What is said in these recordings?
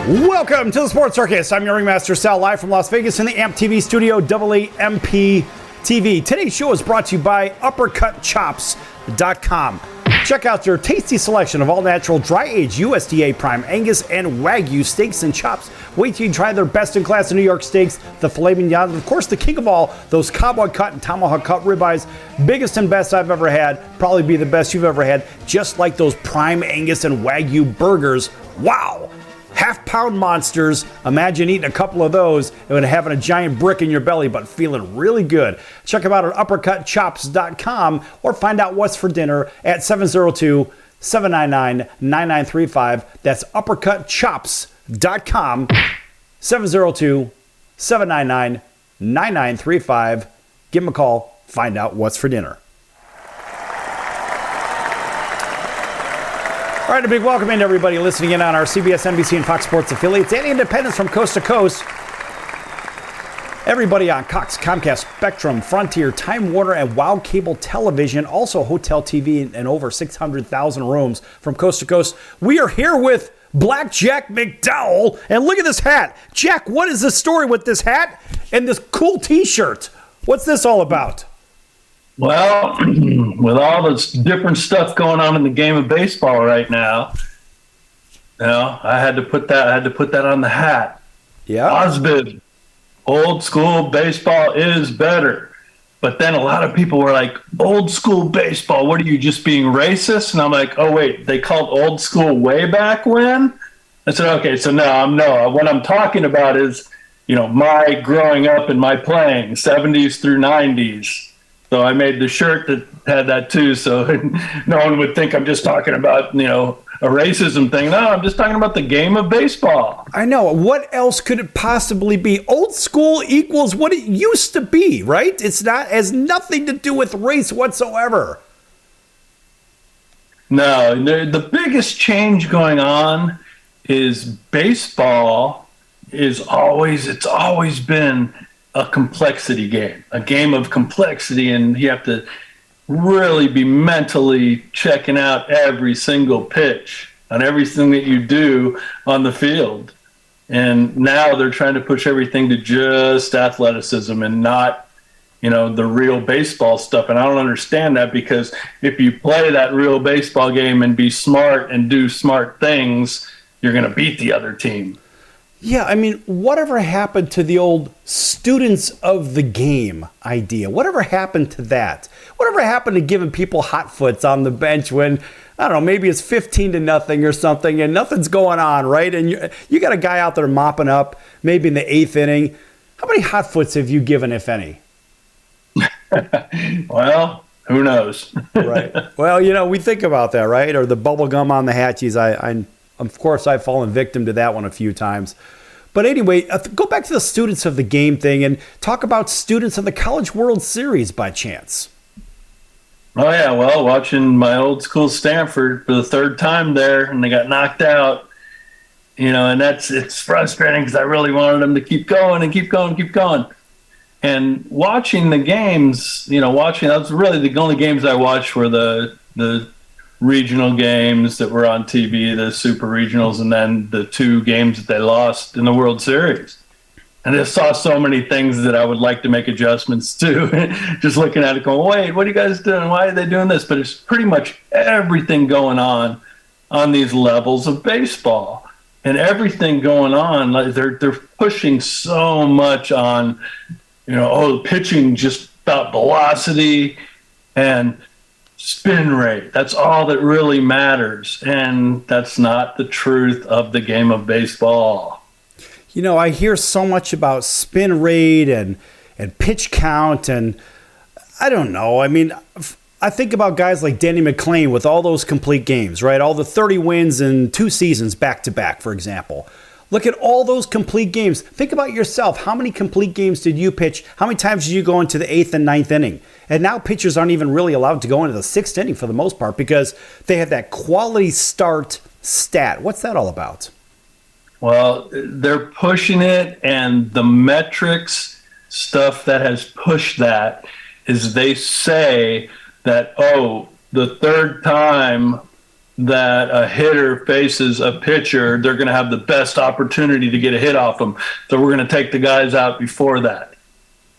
Welcome to the Sports Circus. I'm your Ringmaster Sal, live from Las Vegas in the AMP TV studio, AAMP TV. Today's show is brought to you by UppercutChops.com. Check out their tasty selection of all-natural, dry-aged USDA Prime Angus and Wagyu steaks and chops. Wait till you try their best-in-class New York steaks, the filet mignon, and of course, the king of all, those cowboy cut and tomahawk cut ribeyes. Biggest and best I've ever had. Probably be the best you've ever had. Just like those Prime Angus and Wagyu burgers. Wow! Half-pound monsters. Imagine eating a couple of those and having a giant brick in your belly, but feeling really good. Check them out at UppercutChops.com or find out what's for dinner at 702-799-9935. That's UppercutChops.com, 702-799-9935. Give them a call. Find out what's for dinner. All right, a big welcome in to everybody listening in on our CBS, NBC, and Fox Sports affiliates and independents from coast to coast. Everybody on Cox, Comcast, Spectrum, Frontier, Time Warner, and WOW Cable Television, also Hotel TV and over 600,000 rooms from coast to coast. We are here with Black Jack McDowell, and look at this hat. Jack, what is the story with this hat and this cool T-shirt? What's this all about? Well, with all this different stuff going on in the game of baseball right now, you know, I had to put that on the hat. Yeah. Osbid, old school baseball is better. But then a lot of people were like, old school baseball, what are you, just being racist? And I'm like, oh wait, they called old school way back when? I said, okay, so no, what I'm talking about is, you know, my growing up and my playing, 70s through 90s. So I made the shirt that had that too, so no one would think I'm just talking about, you know, a racism thing. No, I'm just talking about the game of baseball. I know. What else could it possibly be? Old school equals what it used to be, right? It's not, has nothing to do with race whatsoever. No, the biggest change going on is baseball it's always been a complexity game, a game of complexity, and you have to really be mentally checking out every single pitch on everything that you do on the field. And now they're trying to push everything to just athleticism and not, you know, the real baseball stuff. And I don't understand that, because if you play that real baseball game and be smart and do smart things, you're going to beat the other team. Yeah, I mean, whatever happened to the old students of the game idea? Whatever happened to that? Whatever happened to giving people hot foots on the bench when, I don't know, maybe it's 15-0 or something and nothing's going on, right? And you got a guy out there mopping up, maybe in the 8th inning. How many hot foots have you given, if any? Well, who knows? Right. Well, you know, we think about that, right? Or the bubble gum on the hat. Geez, of course, I've fallen victim to that one a few times. But anyway, go back to the students of the game thing and talk about students of the College World Series by chance. Oh, yeah. Well, watching my old school Stanford for the third time there, and they got knocked out, you know, and it's frustrating because I really wanted them to keep going and keep going and keep going. And watching the games, you know, that's really the only games I watched were the regional games that were on TV, the super regionals, and then the 2 games that they lost in the World Series. And I saw so many things that I would like to make adjustments to. Just looking at it going, wait, what are you guys doing? Why are they doing this? But it's pretty much everything going on these levels of baseball. And everything going on, like they're pushing so much on, you know, pitching just about velocity and spin rate. That's all that really matters. And that's not the truth of the game of baseball. You know, I hear so much about spin rate and pitch count, and I don't know. I mean, I think about guys like Danny McClain with all those complete games, right? All the 30 wins in 2 seasons back to back, for example. Look at all those complete games. Think about yourself. How many complete games did you pitch? How many times did you go into the 8th and 9th inning? And now pitchers aren't even really allowed to go into the 6th inning for the most part because they have that quality start stat. What's that all about? Well, they're pushing it, and the metrics stuff that has pushed that is they say that, oh, the third time that a hitter faces a pitcher, they're going to have the best opportunity to get a hit off them. So we're going to take the guys out before that.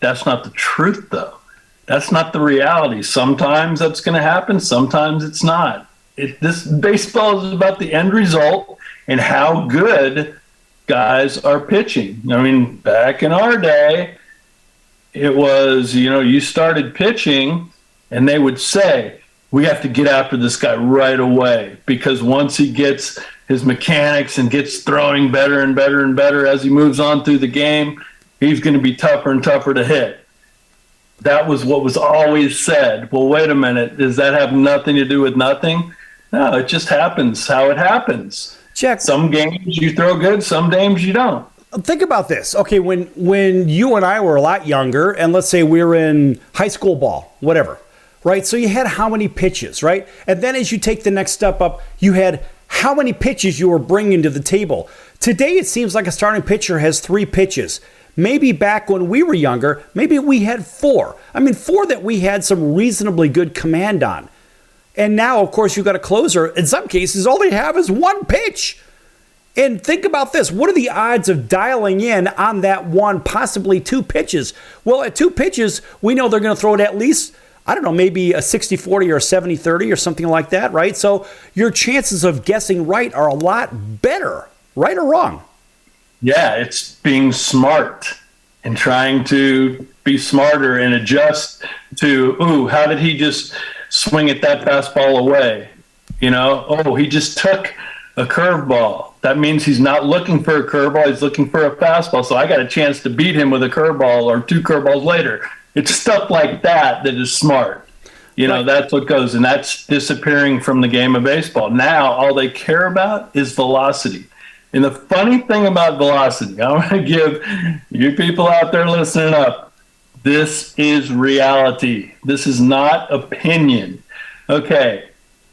That's not the truth, though. That's not the reality. Sometimes that's going to happen. Sometimes it's not. This baseball is about the end result and how good guys are pitching. I mean, back in our day, it was, you started pitching and they would say, we have to get after this guy right away, because once he gets his mechanics and gets throwing better and better and better as he moves on through the game, he's going to be tougher and tougher to hit. That was what was always said. Well, wait a minute. Does that have nothing to do with nothing? No, it just happens how it happens. Check. Some games you throw good, some games you don't. Think about this. Okay, when you and I were a lot younger, and let's say we were in high school ball, whatever, right? So you had how many pitches, right? And then as you take the next step up, you had how many pitches you were bringing to the table. Today, it seems like a starting pitcher has 3 pitches. Maybe back when we were younger, maybe we had 4. I mean, 4 that we had some reasonably good command on. And now, of course, you've got a closer. In some cases, all they have is 1 pitch. And think about this. What are the odds of dialing in on that 1, possibly 2 pitches? Well, at 2 pitches, we know they're going to throw it at least, I don't know, maybe a 60-40 or a 70-30 or something like that, right? So your chances of guessing right are a lot better, right or wrong? Yeah, it's being smart and trying to be smarter and adjust to, how did he just swing at that fastball away? He just took a curveball. That means he's not looking for a curveball. He's looking for a fastball. So I got a chance to beat him with a curveball or 2 curveballs later. It's stuff like that is smart. Right. That's what goes, and that's disappearing from the game of baseball. Now, all they care about is velocity. And the funny thing about velocity, I want to give you people out there listening up, this is reality. This is not opinion. Okay,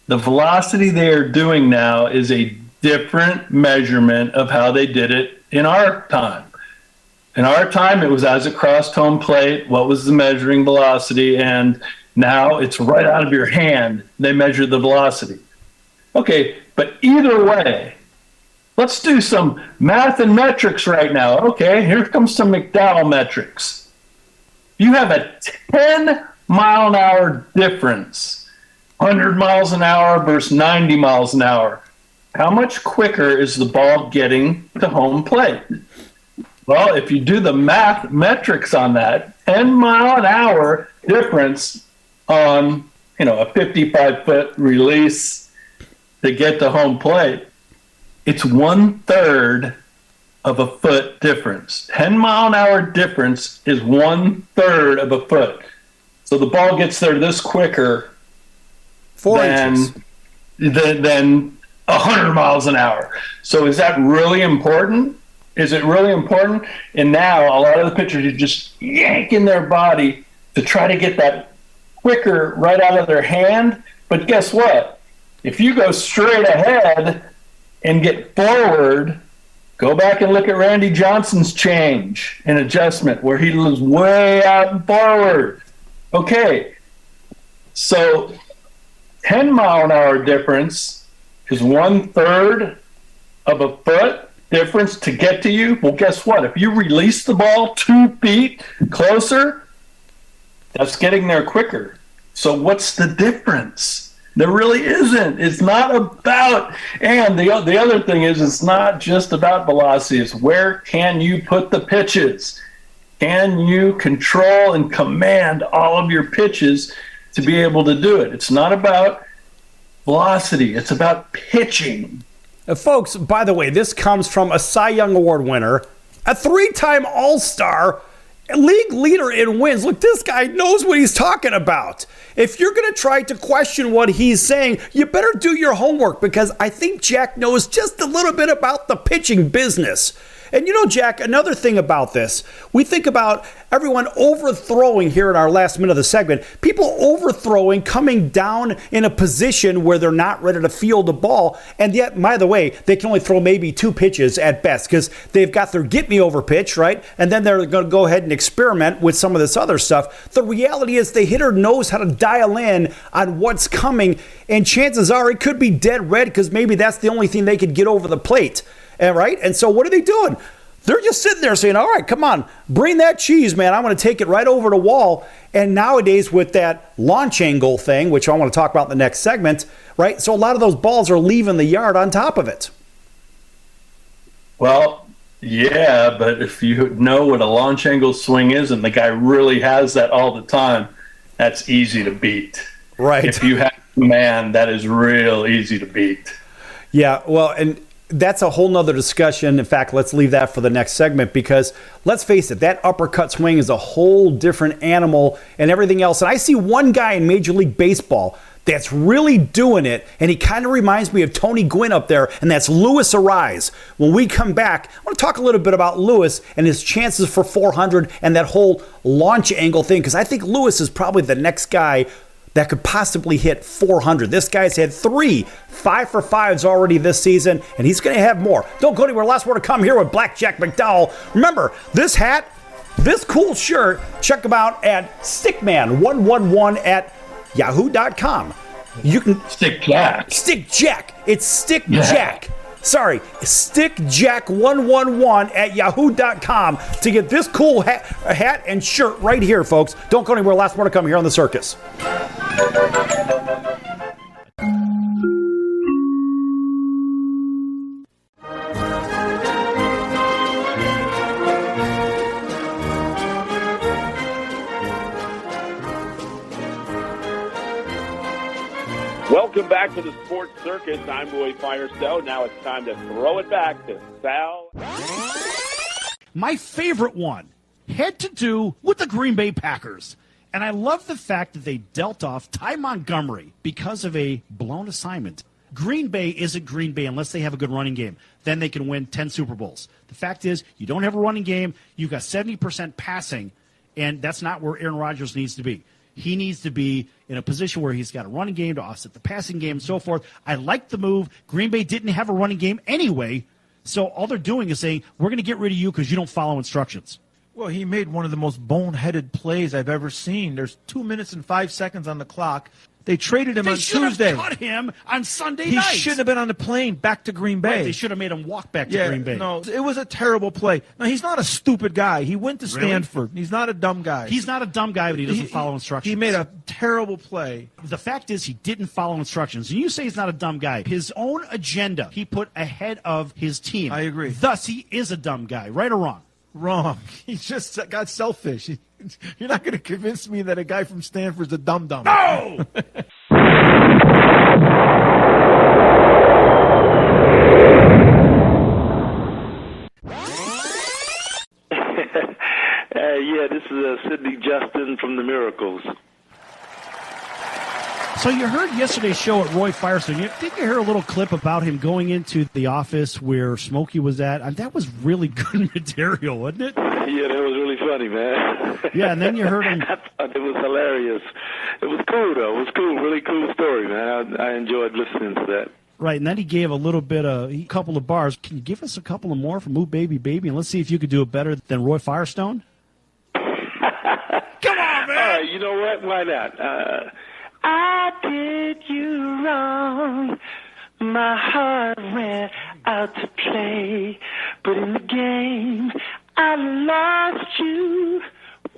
the velocity they are doing now is a different measurement of how they did it in our time. In our time, it was as it crossed home plate, what was the measuring velocity, and now it's right out of your hand. They measure the velocity. Okay, but either way, let's do some math and metrics right now. Okay, here comes some McDowell metrics. You have a 10-mile-an-hour difference, 100 miles an hour versus 90 miles an hour. How much quicker is the ball getting to home plate? Well, if you do the math metrics on that, 10-mile-an-hour difference on, a 55-foot release to get to home plate, it's 1/3 of a foot difference. 10-mile-an-hour difference is 1/3 of a foot. So the ball gets there this quicker 4 inches. than 100 miles an hour. So is that really important? Is it really important? And now a lot of the pitchers are just yanking their body to try to get that quicker right out of their hand. But guess what? If you go straight ahead and get forward, go back and look at Randy Johnson's change and adjustment where he was way out and forward. Okay, so 10-mile-an-hour difference is 1/3 of a foot difference to get to you. Well, guess what? If you release the ball 2 feet closer, that's getting there quicker. So what's the difference? There really isn't. It's not about, and the other thing is, it's not just about velocity. It's where can you put the pitches? Can you control and command all of your pitches to be able to do it? It's not about velocity. It's about pitching. Folks, by the way, this comes from a Cy Young Award winner, a 3-time All-Star, league leader in wins. Look, this guy knows what he's talking about. If you're going to try to question what he's saying, you better do your homework, because I think Jack knows just a little bit about the pitching business. And Jack, another thing about this, we think about everyone overthrowing here in our last minute of the segment. People overthrowing, coming down in a position where they're not ready to field the ball. And yet, by the way, they can only throw maybe 2 pitches at best because they've got their get-me-over pitch, right? And then they're going to go ahead and experiment with some of this other stuff. The reality is the hitter knows how to dial in on what's coming, and chances are it could be dead red because maybe that's the only thing they could get over the plate. Right? And so what are they doing? They're just sitting there saying, all right, come on, bring that cheese, man. I'm going to take it right over the wall. And nowadays with that launch angle thing, which I want to talk about in the next segment, right? So a lot of those balls are leaving the yard on top of it. Well, yeah, but if you know what a launch angle swing is and the guy really has that all the time, that's easy to beat. Right. If you have a man, that is real easy to beat. Yeah, well, and that's a whole nother discussion. In fact, let's leave that for the next segment because let's face it, that uppercut swing is a whole different animal and everything else. And I see one guy in Major League Baseball that's really doing it, and he kind of reminds me of Tony Gwynn up there, and that's Luis Ariz. When we come back, I want to talk a little bit about Luis and his chances for 400 and that whole launch angle thing because I think Luis is probably the next guy that could possibly hit 400. This guy's had 3 5-for-5s already this season, and he's going to have more. Don't go anywhere. Last more to come here with Blackjack McDowell. Remember, this hat, this cool shirt, check them out at Stickman111 at yahoo.com. You can Stick Jack. It's Stick Jack. Sorry, Stickjack111 at yahoo.com to get this cool hat and shirt right here, folks. Don't go anywhere. Last more to come here on the Circus. Welcome back to the Sports Circus. I'm Roy Firestone. Now it's time to throw it back to Sal. My favorite one had to do with the Green Bay Packers. And I love the fact that they dealt off Ty Montgomery because of a blown assignment. Green Bay isn't Green Bay unless they have a good running game. Then they can win 10 Super Bowls. The fact is, you don't have a running game. You've got 70% passing, and that's not where Aaron Rodgers needs to be. He needs to be in a position where he's got a running game to offset the passing game and so forth. I like the move. Green Bay didn't have a running game anyway, so all they're doing is saying, we're going to get rid of you because you don't follow instructions. Well, he made one of the most boneheaded plays I've ever seen. There's 2 minutes and 5 seconds on the clock. They traded him on Tuesday. They should have cut him on Sunday night. He shouldn't have been on the plane back to Green Bay. Right, they should have made him walk back to Green Bay. No, it was a terrible play. Now, he's not a stupid guy. He went to Stanford. He's not a dumb guy. He's not a dumb guy, but he doesn't follow instructions. He made a terrible play. The fact is he didn't follow instructions. And you say he's not a dumb guy. His own agenda he put ahead of his team. I agree. Thus, he is a dumb guy. Right or wrong? Wrong. He just got selfish. You're not going to convince me that a guy from Stanford's a dum-dum. No! Yeah, this is Sidney Justin from The Miracles. So you heard yesterday's show at Roy Firestone. Didn't you hear a little clip about him going into the office where Smokey was at? That was really good material, wasn't it? Yeah, that was really funny, man. Yeah, and then you heard him. I thought it was hilarious. It was cool, though. It was cool. Really cool story, man. I enjoyed listening to that. Right, and then he gave a couple of bars. Can you give us a couple of more from Ooh Baby Baby, and let's see if you could do it better than Roy Firestone? Come on, man! All right, you know what? Why not? I did you wrong. My heart went out to play, but in the game I lost you.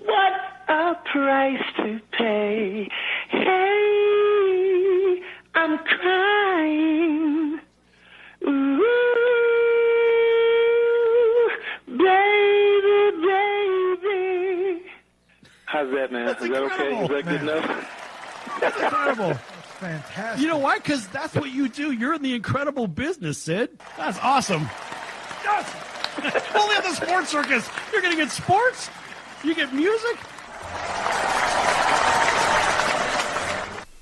What a price to pay. Hey, I'm crying. Ooh, baby, baby. How's that, man? That's Is that okay? Is that good enough? That's incredible. That's fantastic. You know why? Because that's what you do. You're in the incredible business, Sid. That's awesome. Yes! Only on the Sports Circus. You're going to get sports. You get music.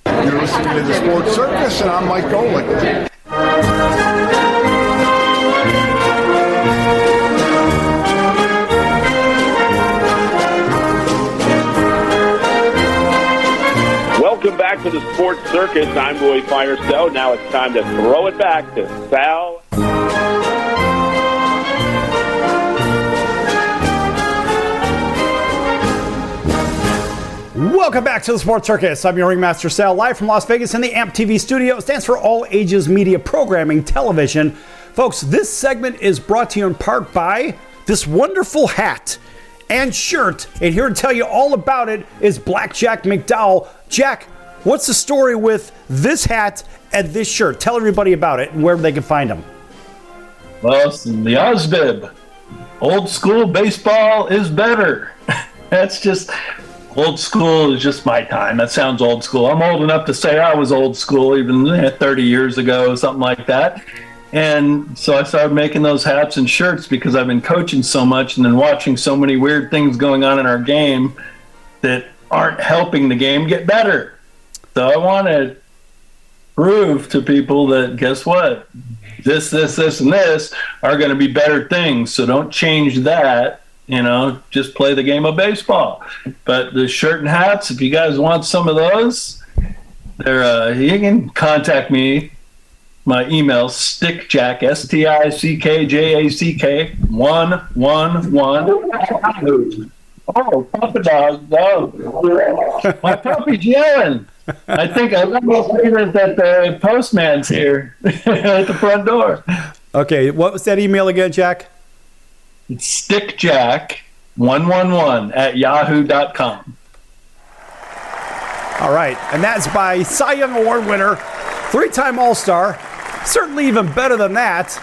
You're listening to the Sports Circus, and I'm Mike Golick. to the Sports Circus. I'm Roy Firestone. Now it's time to throw it back to Sal. Welcome back to the Sports Circus. I'm your Ringmaster Sal, live from Las Vegas in the AMP TV studio. It stands for All Ages Media Programming Television. Folks, this segment is brought to you in part by this wonderful hat and shirt. And here to tell you all about it is Black Jack McDowell. Jack, what's the story with this hat and this shirt? Tell everybody about it and where they can find them. Well, it's the Osbib. Old school baseball is better. That's just... Old school is just my time. That sounds old school. I'm old enough to say I was old school even 30 years ago, something like that. And so I started making those hats and shirts because I've been coaching so much and then watching so many weird things going on in our game that aren't helping the game get better. So I want to prove to people that, guess what? This, and this are going to be better things. So don't change that. Just play the game of baseball. But the shirt and hats, if you guys want some of those, you can contact me. My email, stickjack, STICKJACK 111. Oh, Papa Dog. Oh, my puppy's yelling. I think I'm almost hearing that the postman's here at the front door. Okay, what was that email again, Jack? It's stickjack111@yahoo.com. All right, and that's by Cy Young Award winner, 3-time All-Star, certainly even better than that.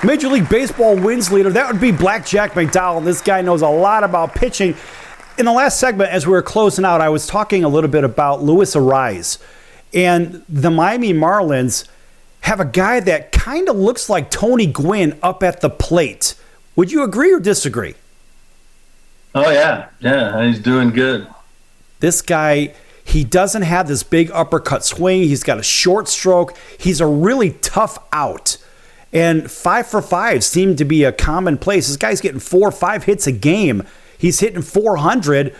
Major League Baseball wins leader, that would be Black Jack McDowell. This guy knows a lot about pitching. In the last segment, as we were closing out, I was talking a little bit about Luis Arraez. And the Miami Marlins have a guy that kind of looks like Tony Gwynn up at the plate. Would you agree or disagree? Oh, yeah. Yeah, he's doing good. This guy, he doesn't have this big uppercut swing. He's got a short stroke. He's a really tough out. And 5 for 5 seemed to be a commonplace. This guy's getting 4 or 5 hits a game. He's hitting 400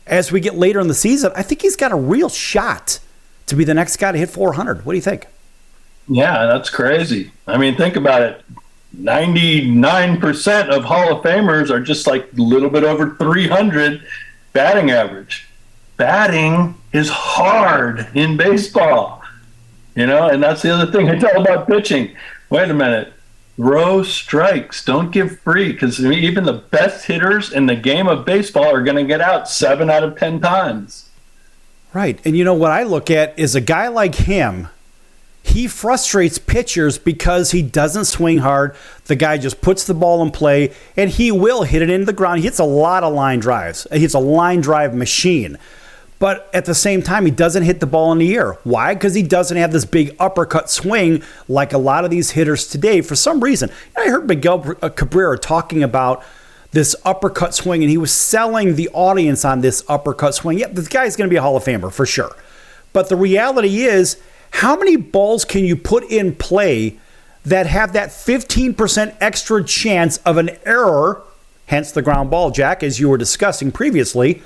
as we get later in the season. I think he's got a real shot to be the next guy to hit 400. What do you think? Yeah, that's crazy. I mean, think about it. 99% of Hall of Famers are just like a little bit over 300 batting average. Batting is hard in baseball, and that's the other thing I tell about pitching. Wait a minute. Throw strikes. Don't give free, because even the best hitters in the game of baseball are going to get out 7 out of 10 times. Right. And what I look at is a guy like him. He frustrates pitchers because he doesn't swing hard. The guy just puts the ball in play, and he will hit it into the ground. He hits a lot of line drives. He's a line drive machine. But at the same time, he doesn't hit the ball in the air. Why? Because he doesn't have this big uppercut swing like a lot of these hitters today for some reason. I heard Miguel Cabrera talking about this uppercut swing, and he was selling the audience on this uppercut swing. Yeah, this guy's going to be a Hall of Famer for sure. But the reality is, how many balls can you put in play that have that 15% extra chance of an error, hence the ground ball, Jack, as you were discussing previously?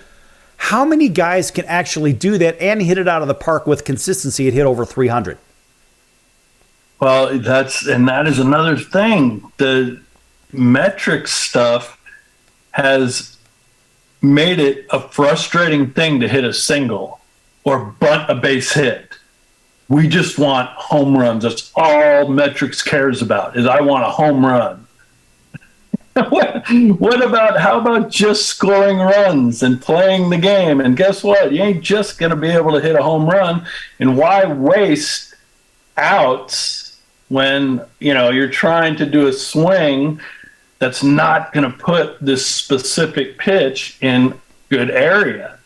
How many guys can actually do that and hit it out of the park with consistency and hit over 300? Well, that is another thing. The metrics stuff has made it a frustrating thing to hit a single or bunt a base hit. We just want home runs. That's all metrics cares about, is I want a home run. How about just scoring runs and playing the game? And guess what? You ain't just going to be able to hit a home run. And why waste outs when, you're trying to do a swing that's not going to put this specific pitch in good area?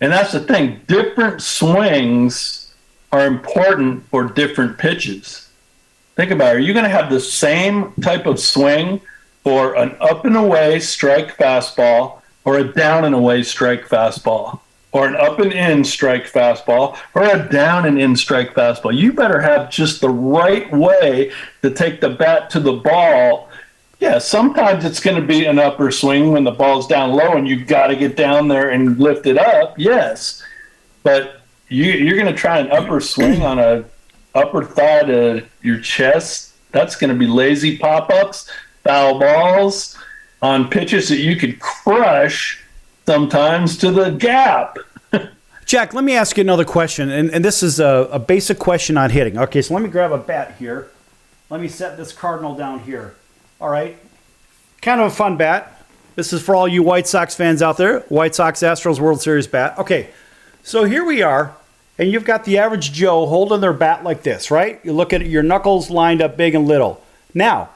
And that's the thing. Different swings are important for different pitches. Think about it. Are you going to have the same type of swing for an up and away strike fastball, or a down and away strike fastball, or an up and in strike fastball, or a down and in strike fastball? You better have just the right way to take the bat to the ball. Yeah, sometimes it's going to be an upper swing when the ball's down low and you've got to get down there and lift it up. Yes. But you're going to try an upper swing on a upper thigh to your chest. That's going to be lazy pop-ups, foul balls on pitches that you could crush sometimes to the gap. Jack, let me ask you another question, and this is a basic question on hitting. Okay, so let me grab a bat here. Let me set this Cardinal down here. All right. Kind of a fun bat. This is for all you White Sox fans out there. White Sox Astros World Series bat. Okay, so here we are, and you've got the average Joe holding their bat like this, right? You look at it, your knuckles lined up big and little. Now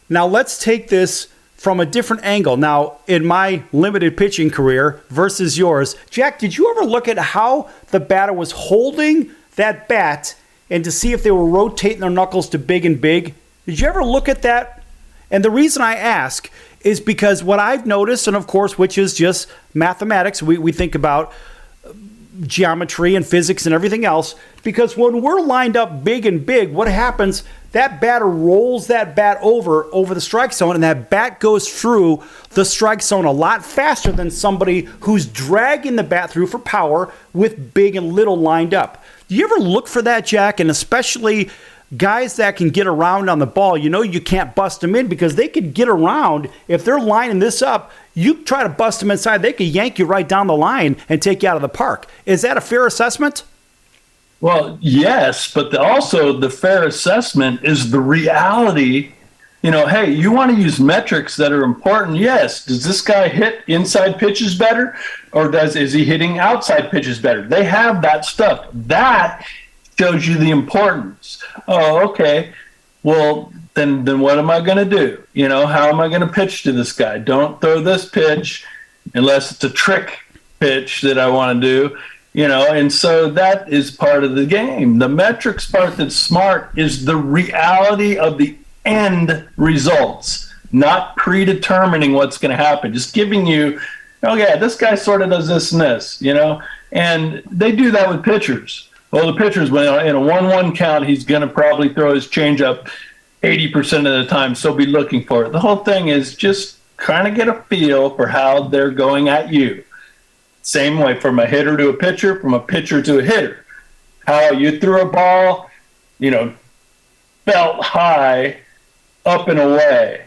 let's take this from a different angle. Now, in my limited pitching career versus yours, Jack, did you ever look at how the batter was holding that bat and to see if they were rotating their knuckles to big and big? Did you ever look at that? And the reason I ask is because what I've noticed, and of course, which is just mathematics, we think about geometry and physics and everything else, because when we're lined up big and big, what happens, that batter rolls that bat over the strike zone, and that bat goes through the strike zone a lot faster than somebody who's dragging the bat through for power with big and little lined up. Do you ever look for that, Jack? And especially guys that can get around on the ball, you can't bust them in because they could get around. If they're lining this up, you try to bust them inside, they could yank you right down the line and take you out of the park. Is that a fair assessment? Well, yes, but also the fair assessment is the reality. Hey, you want to use metrics that are important. Yes. Does this guy hit inside pitches better, or is he hitting outside pitches better? They have that stuff. That shows you the importance. Oh, okay. Well, then what am I going to do? How am I going to pitch to this guy? Don't throw this pitch unless it's a trick pitch that I want to do. And so that is part of the game. The metrics part that's smart is the reality of the end results, not predetermining what's going to happen. Just giving you, this guy sort of does this and this, and they do that with pitchers. Well, the pitcher's, in a 1-1 count, he's going to probably throw his changeup 80% of the time, so be looking for it. The whole thing is just trying to get a feel for how they're going at you. Same way from a hitter to a pitcher, from a pitcher to a hitter. How you threw a ball, felt high, up and away,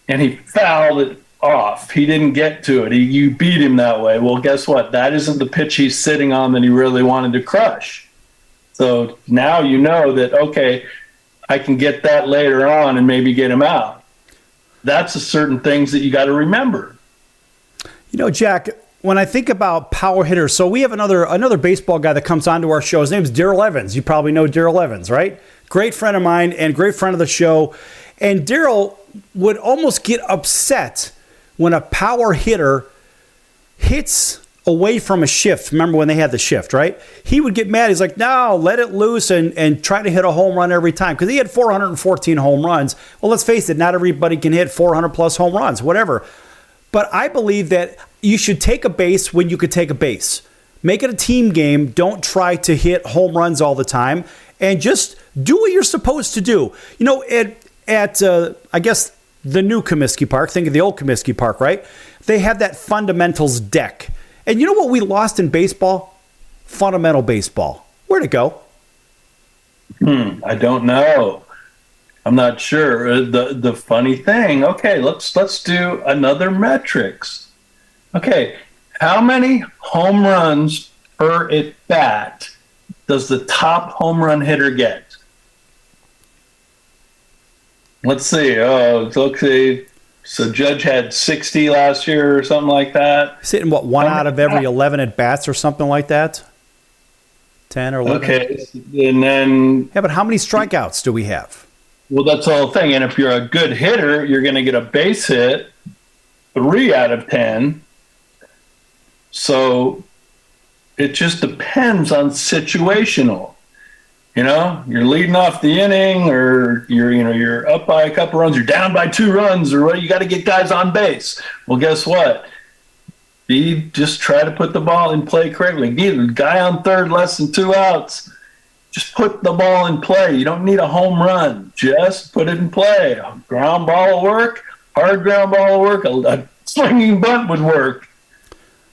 and he fouled it off. He didn't get to it. You beat him that way. Well, guess what? That isn't the pitch he's sitting on that he really wanted to crush. So now you know that, okay, I can get that later on and maybe get him out. That's the certain things that you got to remember. Jack, when I think about power hitters, so we have another baseball guy that comes onto our show. His name's Darrell Evans. You probably know Darrell Evans, right? Great friend of mine and great friend of the show. And Darrell would almost get upset when a power hitter hits away from a shift. Remember when they had the shift, right? He would get mad. He's like, no, let it loose and try to hit a home run every time. Because he had 414 home runs. Well, let's face it, not everybody can hit 400 plus home runs, whatever. But I believe that you should take a base when you could take a base. Make it a team game. Don't try to hit home runs all the time. And just do what you're supposed to do. At I guess, the new Comiskey Park, think of the old Comiskey Park, right? They had that fundamentals deck. And you know what we lost in baseball? Fundamental baseball. Where'd it go? I don't know. I'm not sure. The funny thing, okay, let's do another metrics. Okay, how many home runs per at bat does the top home run hitter get? Let's see. Okay. So Judge had 60 last year or something like that. He's hitting, one out of every 11 at bats or something like that? 10 or 11? Okay. And then... Yeah, but how many strikeouts do we have? Well, that's the whole thing. And if you're a good hitter, you're going to get a base hit 3 out of 10. So it just depends on situational. You're leading off the inning, or you're up by a couple runs, you're down by 2 runs, or what? You got to get guys on base. Well, guess what? Just try to put the ball in play correctly. Get a guy on third, less than 2 outs. Just put the ball in play. You don't need a home run. Just put it in play. A ground ball will work. Hard ground ball will work. A swinging bunt would work.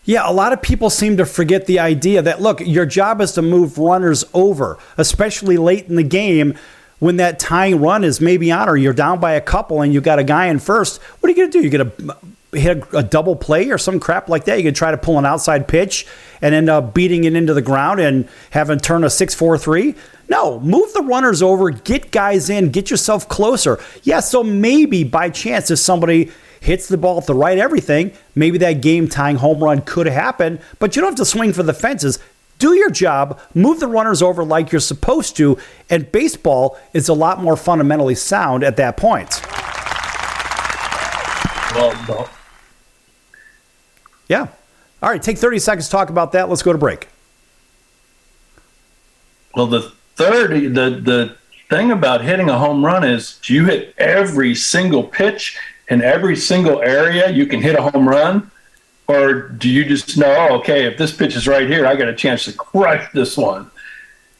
Yeah, a lot of people seem to forget the idea that, look, your job is to move runners over, especially late in the game when that tying run is maybe on, or you're down by a couple and you got a guy in first. What are you going to do? You're going to hit a double play or some crap like that? You can try to pull an outside pitch and end up beating it into the ground and having turn a 6-4-3? No, move the runners over, get guys in, get yourself closer. Yeah, so maybe by chance if somebody hits the ball at the right everything, maybe that game-tying home run could happen, but you don't have to swing for the fences. Do your job, move the runners over like you're supposed to, and baseball is a lot more fundamentally sound at that point. Well, yeah. All right, take 30 seconds to talk about that. Let's go to break. Well, the thing about hitting a home run is, do you hit every single pitch in every single area you can hit a home run? Or do you just know, okay, if this pitch is right here, I got a chance to crush this one?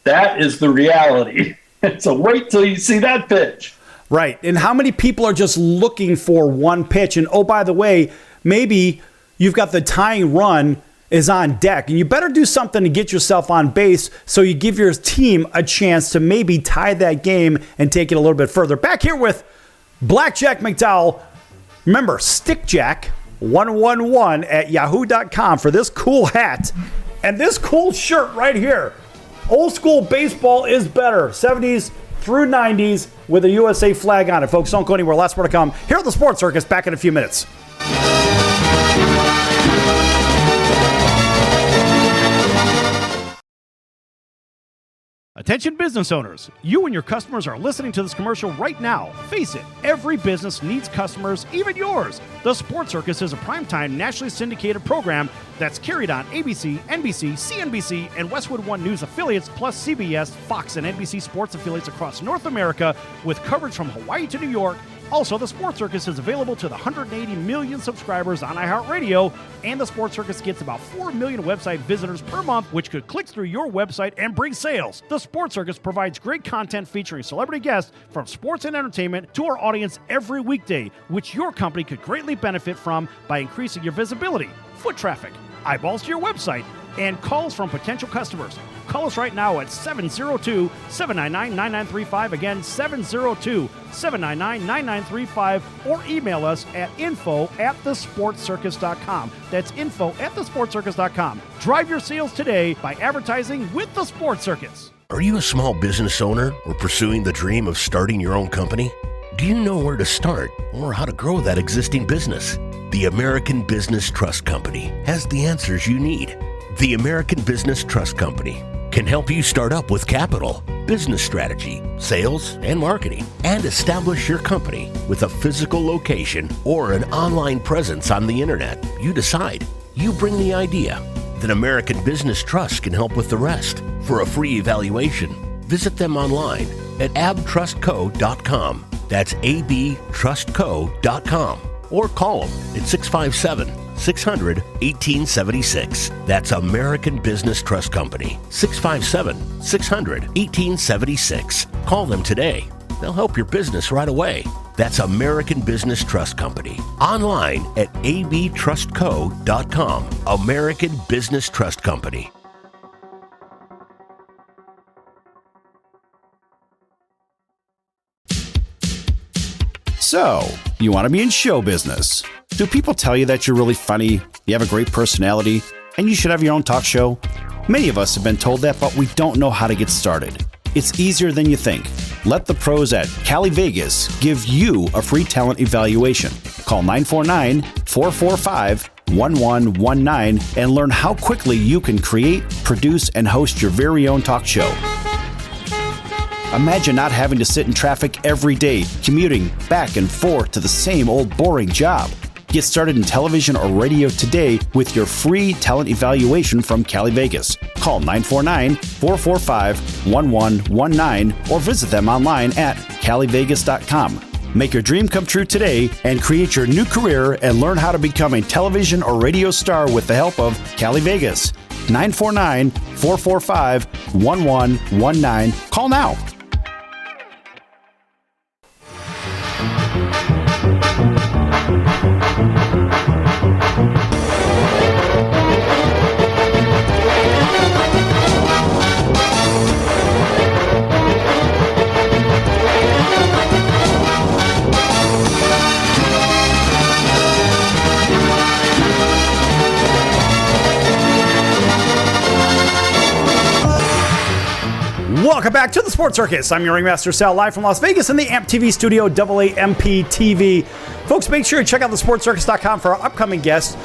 That is the reality. So wait till you see that pitch. Right. And how many people are just looking for one pitch? And, oh, by the way, maybe you've got the tying run is on deck, and you better do something to get yourself on base so you give your team a chance to maybe tie that game and take it a little bit further. Back here with Blackjack McDowell. Remember, stickjack111 at yahoo.com for this cool hat and this cool shirt right here. Old school baseball is better. 70s through 90s with a USA flag on it. Folks, don't go anywhere. Last more to come here at the Sports Circus. Back in a few minutes. Attention business owners, you and your customers are listening to this commercial right now. Face it, every business needs customers, even yours. The Sports Circus is a primetime nationally syndicated program that's carried on ABC, NBC, CNBC, and Westwood One News affiliates, plus CBS, Fox, and NBC sports affiliates across North America with coverage from Hawaii to New York. Also, the Sports Circus is available to the 180 million subscribers on iHeartRadio, and the Sports Circus gets about 4 million website visitors per month, which could click through your website and bring sales. The Sports Circus provides great content featuring celebrity guests from sports and entertainment to our audience every weekday, which your company could greatly benefit from by increasing your visibility, foot traffic, eyeballs to your website, and calls from potential customers. Call us right now at 702-799-9935. Again, 702-799-9935. Or email us at info@thesportscircus.com. That's info@thesportscircus.com. Drive your sales today by advertising with the Sports Circus. Are you a small business owner or pursuing the dream of starting your own company? Do you know where to start or how to grow that existing business? The American Business Trust Company has the answers you need. The American Business Trust Company can help you start up with capital, business strategy, sales, and marketing, and establish your company with a physical location or an online presence on the internet. You decide. You bring the idea. Then American Business Trust can help with the rest. For a free evaluation, visit them online at abtrustco.com. That's abtrustco.com. Or call them at 657-600-1876. That's American Business Trust Company. 657-600-1876. Call them today. They'll help your business right away. That's American Business Trust Company. Online at abtrustco.com. American Business Trust Company. So, you want to be in show business. Do people tell you that you're really funny, you have a great personality, and you should have your own talk show? Many of us have been told that, but we don't know how to get started. It's easier than you think. Let the pros at Cali Vegas give you a free talent evaluation. Call 949-445-1119 and learn how quickly you can create, produce, and host your very own talk show. Imagine not having to sit in traffic every day, commuting back and forth to the same old boring job. Get started in television or radio today with your free talent evaluation from Cali Vegas. Call 949-445-1119 or visit them online at calivegas.com. Make your dream come true today and create your new career and learn how to become a television or radio star with the help of Cali Vegas. 949-445-1119. Call now. Welcome back to the Sports Circus. I'm your Ringmaster Sal, live from Las Vegas in the AMP TV studio, AAMP TV. Folks, make sure you check out thesportscircus.com for our upcoming guests,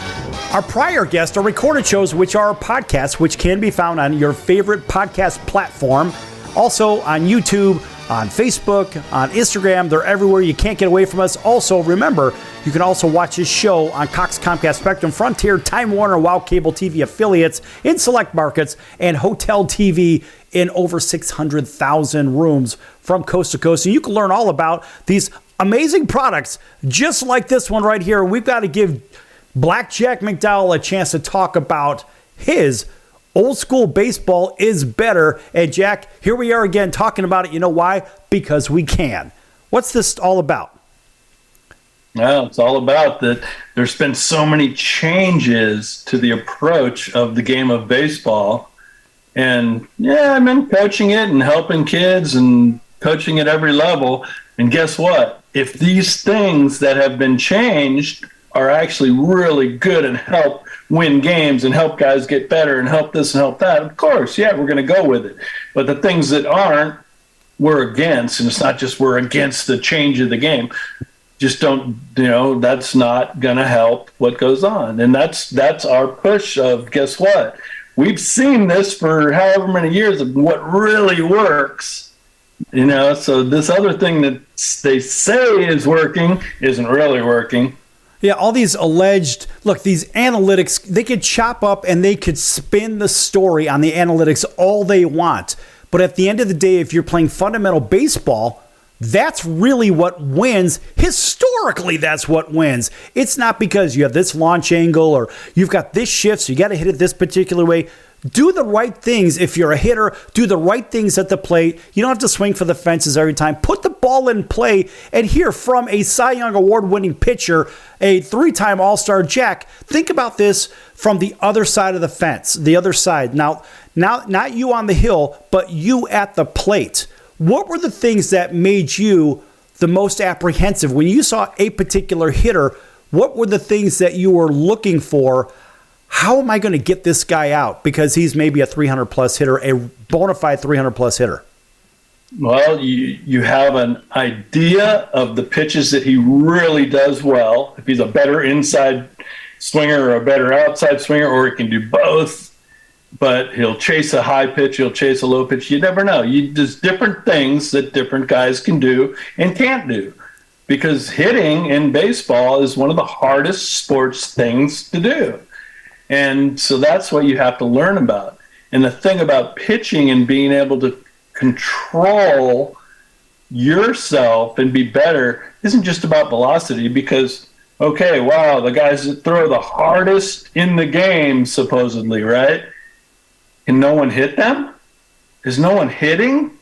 our prior guests, our recorded shows, which are podcasts, which can be found on your favorite podcast platform. Also on YouTube, on Facebook, on Instagram. They're everywhere. You can't get away from us. Also, remember, you can also watch this show on Cox, Comcast, Spectrum, Frontier, Time Warner, WOW Cable TV affiliates in select markets, and Hotel TV in over 600,000 rooms from coast to coast. And you can learn all about these amazing products, just like this one right here. We've got to give Blackjack McDowell a chance to talk about his old school baseball is better. And Jack, here we are again talking about it. You know why? Because we can. What's this all about? Well, it's all about that there's been so many changes to the approach of the game of baseball. And yeah, I've been coaching it and helping kids and coaching at every level. And guess what? If these things that have been changed are actually really good and help win games and help guys get better and help this and help that, of course, yeah, we're going to go with it. But the things that aren't, we're against. And it's not just we're against the change of the game. Just don't, that's not going to help what goes on. And that's our push of, guess what? We've seen this for however many years of what really works, so this other thing that they say is working isn't really working. Yeah, all these these analytics, they could chop up and they could spin the story on the analytics all they want. But at the end of the day, if you're playing fundamental baseball, that's really what wins. Historically, that's what wins. It's not because you have this launch angle or you've got this shift, so you got to hit it this particular way. Do the right things. If you're a hitter, do the right things at the plate. You don't have to swing for the fences every time. Put the ball in play and hear from a Cy Young Award-winning pitcher, a three-time All-Star Jack. Think about this from the other side of the fence, the other side. Now, not you on the hill, but you at the plate. What were the things that made you the most apprehensive? When you saw a particular hitter, what were the things that you were looking for? How am I going to get this guy out? Because he's maybe a 300-plus hitter, a bona fide 300-plus hitter. Well, you have an idea of the pitches that he really does well. If he's a better inside swinger or a better outside swinger, or he can do both. But he'll chase a high pitch, he'll chase a low pitch. You never know. There's different things that different guys can do and can't do. Because hitting in baseball is one of the hardest sports things to do. And so that's what you have to learn about. And the thing about pitching and being able to control yourself and be better isn't just about velocity, because, okay, wow, the guys that throw the hardest in the game, supposedly, right? Can no one hit them? Is no one hitting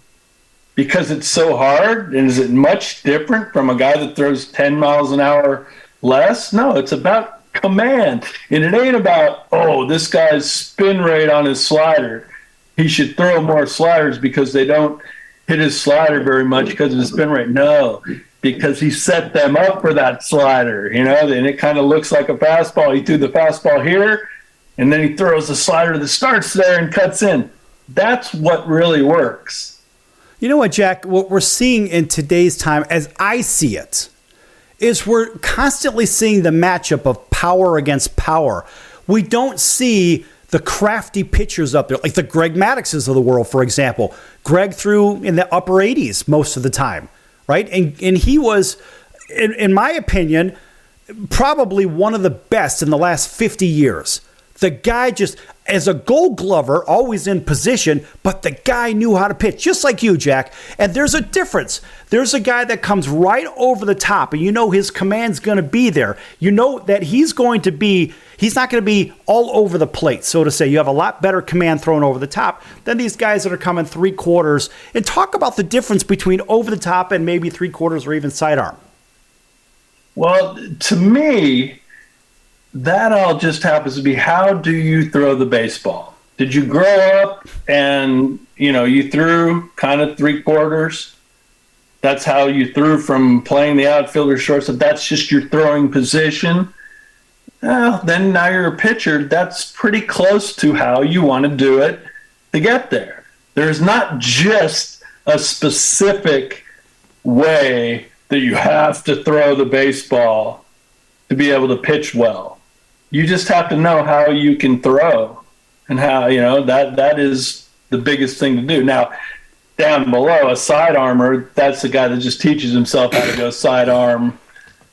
because it's so hard? And is it much different from a guy that throws 10 miles an hour less? No, it's about command. And it ain't about, this guy's spin rate on his slider. He should throw more sliders because they don't hit his slider very much because of his spin rate. No, because he set them up for that slider, and it kind of looks like a fastball. He threw the fastball here, and then he throws the slider that starts there and cuts in. That's what really works. You know what, Jack? What we're seeing in today's time, as I see it, is we're constantly seeing the matchup of power against power. We don't see the crafty pitchers up there, like the Greg Maddoxes of the world, for example. Greg threw in the upper 80s most of the time, right? And he was, in my opinion, probably one of the best in the last 50 years. The guy just, as a Gold Glover, always in position, but the guy knew how to pitch, just like you, Jack. And there's a difference. There's a guy that comes right over the top, and his command's going to be there. You know that he's not going to be all over the plate, so to say. You have a lot better command thrown over the top than these guys that are coming three quarters. And talk about the difference between over the top and maybe three quarters or even sidearm. Well, to me, that all just happens to be, how do you throw the baseball? Did you grow up and, you threw kind of three quarters? That's how you threw from playing the outfield or shortstop. That's just your throwing position. Well, then now you're a pitcher. That's pretty close to how you want to do it to get there. There's not just a specific way that you have to throw the baseball to be able to pitch well. You just have to know how you can throw, and how, that is the biggest thing to do. Now, down below, a sidearmer, that's the guy that just teaches himself how to go sidearm,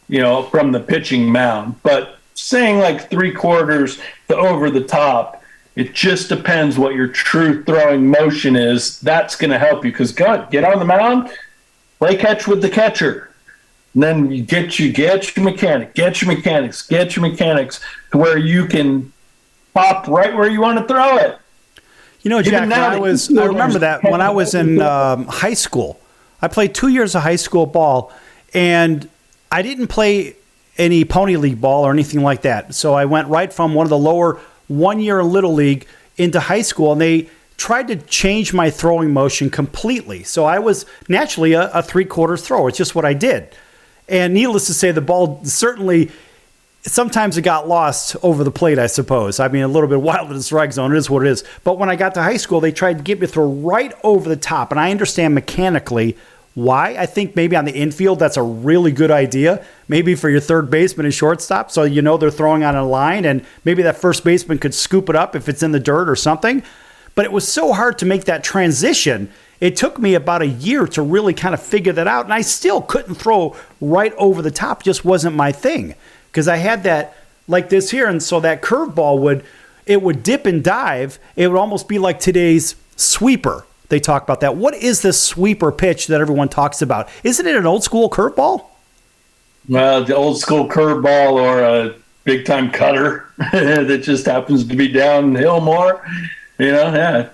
from the pitching mound. But saying like 3/4 to over the top, it just depends what your true throwing motion is. That's going to help you, because get on the mound, play catch with the catcher. And then you get your mechanics to where you can pop right where you want to throw it. Jack, I remember that when I was in high school. I played 2 years of high school ball, and I didn't play any pony league ball or anything like that. So I went right from one of the lower 1 year little league into high school, and they tried to change my throwing motion completely. So I was naturally a 3/4 thrower. It's just what I did. And needless to say, the ball certainly, sometimes it got lost over the plate, I suppose. I mean, a little bit wild in the strike zone. It is what it is. But when I got to high school, they tried to get me to throw right over the top. And I understand mechanically why. I think maybe on the infield, that's a really good idea. Maybe for your third baseman and shortstop, so they're throwing on a line, and maybe that first baseman could scoop it up if it's in the dirt or something. But it was so hard to make that transition. It took me about a year to really kind of figure that out, and I still couldn't throw right over the top. It just wasn't my thing, because I had that like this here, and so that curveball would dip and dive. It would almost be like today's sweeper. They talk about that. What is this sweeper pitch that everyone talks about? Isn't it an old school curveball? Well, the old school curveball, or a big time cutter that just happens to be downhill more. Yeah.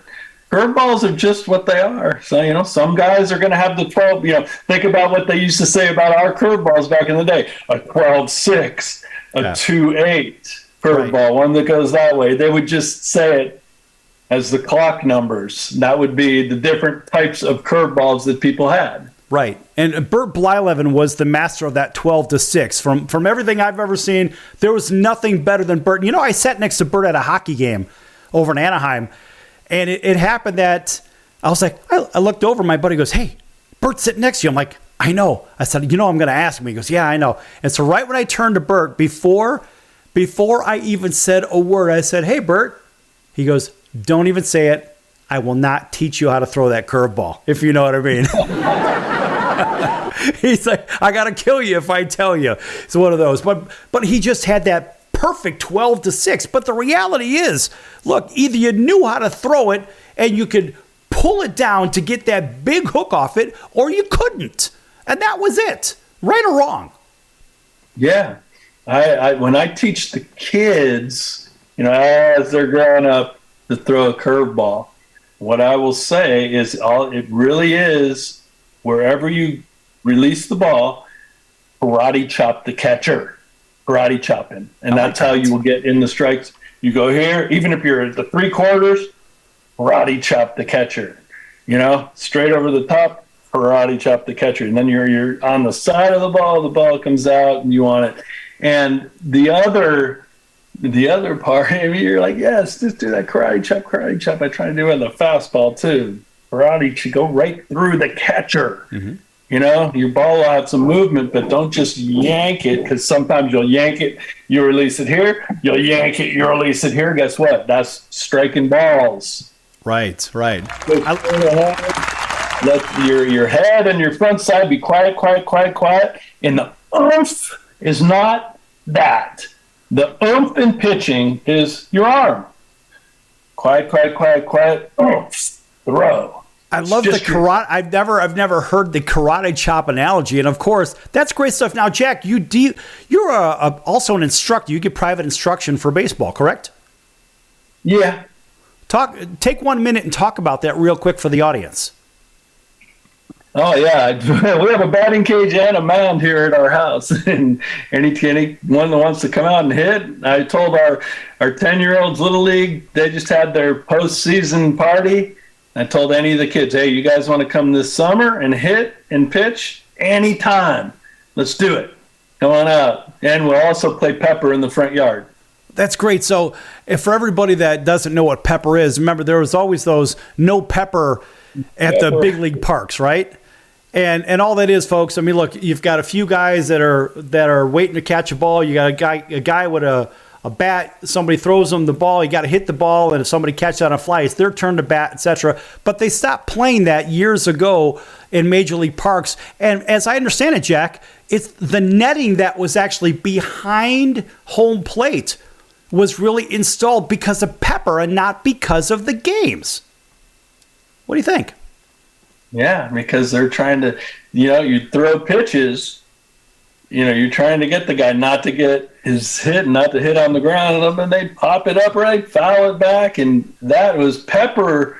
Curveballs are just what they are. So, some guys are going to have the 12, think about what they used to say about our curveballs back in the day. A 12-6, a 2-8 curveball, one that goes that way. They would just say it as the clock numbers. That would be the different types of curveballs that people had. Right. And Bert Blyleven was the master of that 12-6. From everything I've ever seen, there was nothing better than Bert. I sat next to Bert at a hockey game over in Anaheim. And it happened that I was like, I looked over, my buddy goes, "Hey, Bert's sitting next to you." I'm like, "I know." I said, I'm going to ask him. He goes, "Yeah, I know." And so right when I turned to Bert, before I even said a word, I said, "Hey, Bert." He goes, "Don't even say it. I will not teach you how to throw that curveball," if you know what I mean. He's like, "I got to kill you if I tell you." It's one of those. But he just had that perfect 12-6. But the reality is, look, either you knew how to throw it and you could pull it down to get that big hook off it, or you couldn't. And that was it. Right or wrong? Yeah. I when I teach the kids, as they're growing up, to throw a curveball, what I will say is it really is, wherever you release the ball, karate chop the catcher. Karate chopping. And that's how you will get in the strikes. You go here, even if you're at the 3/4, karate chop the catcher. Straight over the top, karate chop the catcher. And then you're on the side of the ball comes out and you want it. And the other part, you're like, yes, just do that karate chop. I try to do it on the fastball too. Karate should go right through the catcher. Mm-hmm. Your ball will have some movement, but don't just yank it, because sometimes you'll yank it, you release it here, you'll yank it, you release it here. Guess what? That's striking balls. Right. Let your head and your front side be quiet. And the oomph is not that. The oomph in pitching is your arm. Quiet, oomph, throw. I love the karate. I've never heard the karate chop analogy, and of course, that's great stuff. Now, Jack, you're also an instructor. You give private instruction for baseball, correct? Yeah. Take 1 minute and talk about that real quick for the audience. Oh yeah, we have a batting cage and a mound here at our house, and anyone that wants to come out and hit. I told our 10-year-olds little league, they just had their postseason party. I told any of the kids, "Hey, you guys want to come this summer and hit and pitch anytime? Let's do it. Come on out." And we'll also play pepper in the front yard. That's great. So if for everybody that doesn't know what pepper is, remember there was always those no pepper at the big league parks, right? And all that is, folks, I mean, look, you've got a few guys that are waiting to catch a ball. You got a guy with a bat, somebody throws them the ball, you got to hit the ball, and if somebody catches it on a fly, it's their turn to bat, etc. But they stopped playing that years ago in Major League parks. And as I understand it, Jack, it's the netting that was actually behind home plate was really installed because of pepper and not because of the games. What do you think? Yeah, because they're trying to, you throw pitches, you're trying to get the guy not to get his hit, not to hit on the ground, and they pop it up right, foul it back, and that was pepper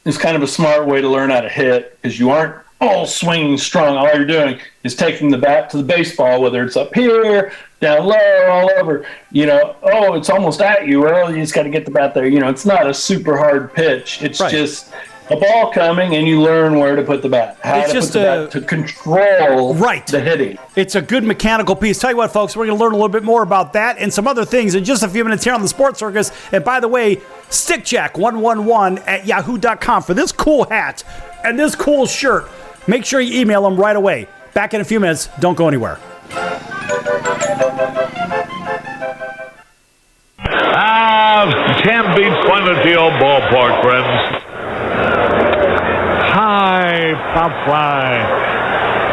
is kind of a smart way to learn how to hit because you aren't all swinging strong. All you're doing is taking the bat to the baseball, whether it's up here, down low, all over. It's almost at you. Well, you just got to get the bat there. It's not a super hard pitch. It's just a ball coming, and you learn where to put the bat, how to put the bat to control the hitting. It's a good mechanical piece. Tell you what, folks, we're going to learn a little bit more about that and some other things in just a few minutes here on the Sports Circus. And by the way, stickjack111@yahoo.com for this cool hat and this cool shirt. Make sure you email them right away. Back in a few minutes. Don't go anywhere. Can't beat fun at the old ballpark, friends. High pop fly.